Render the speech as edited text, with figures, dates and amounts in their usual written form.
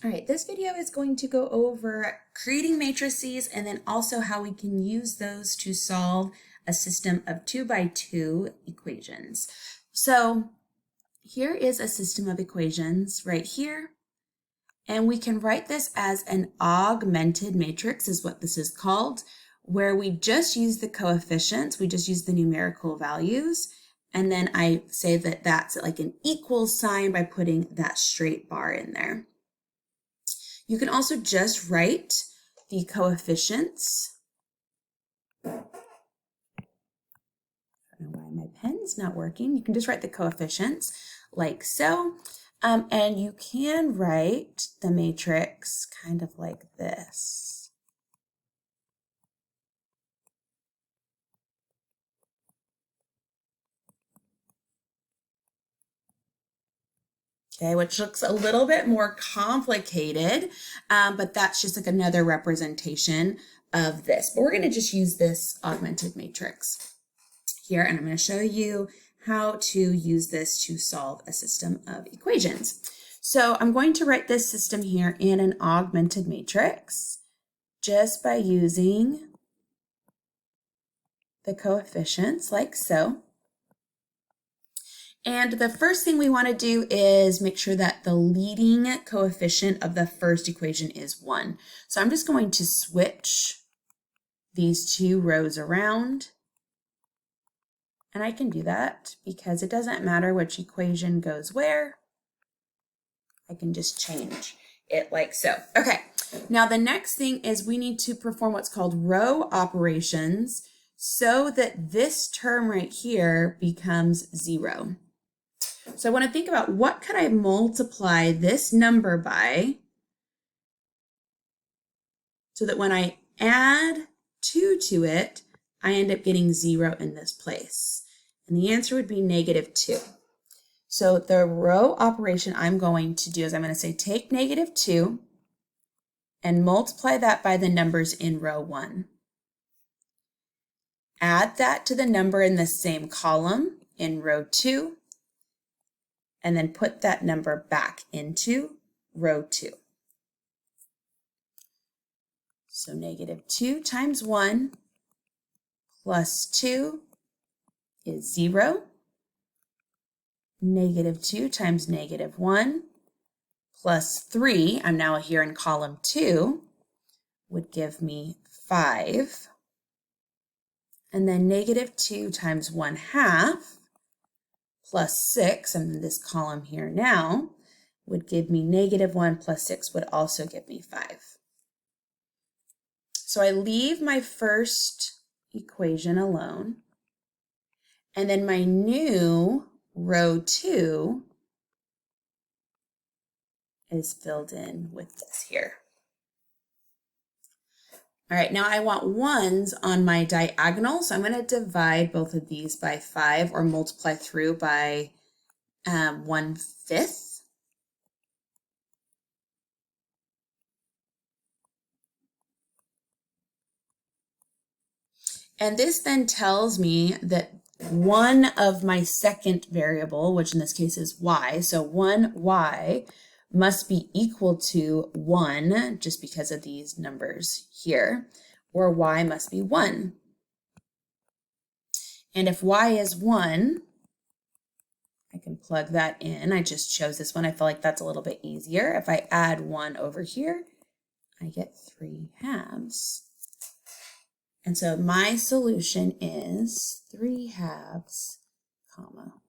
All right, this video is going to go over creating matrices and then also how we can use those to solve a system of 2x2 equations. So here is a system of equations right here. And we can write this as an augmented matrix is what this is called, where we just use the coefficients, we just use the numerical values. And then I say that that's like an equal sign by putting that straight bar in there. You can also just write the coefficients. I don't know why my pen's not working. You can just write the coefficients like so. And you can write the matrix kind of like this. Okay, which looks a little bit more complicated, but that's just like another representation of this. But we're going to just use this augmented matrix here, and I'm going to show you how to use this to solve a system of equations. So I'm going to write this system here in an augmented matrix just by using the coefficients like so. And the first thing we want to do is make sure that the leading coefficient of the first equation is 1. So I'm just going to switch these two rows around. And I can do that because it doesn't matter which equation goes where. I can just change it like so. Okay, now the next thing is we need to perform what's called row operations so that this term right here becomes 0. So I want to think about what could I multiply this number by so that when I add 2 to it, I end up getting 0 in this place. And the answer would be -2. So the row operation I'm going to do is I'm going to say take -2 and multiply that by the numbers in row 1. Add that to the number in the same column in row 2. And then put that number back into row 2. So -2 times 1 plus 2 is 0. -2 times -1 plus 3, I'm now here in column 2, would give me 5. And then -2 times 1/2 plus 6, I'm in this column here now, would give me -1 plus 6 would also give me 5. So I leave my first equation alone, and then my new row 2 is filled in with this here. All right, now I want 1s on my diagonal, so I'm going to divide both of these by 5 or multiply through by 1/5. And this then tells me that one of my second variable, which in this case is y, so 1y must be equal to 1 just because of these numbers here, or y must be 1. And if y is 1, I can plug that in. I just chose this one. I feel like that's a little bit easier. If I add 1 over here, I get 3/2. And so my solution is 3/2, comma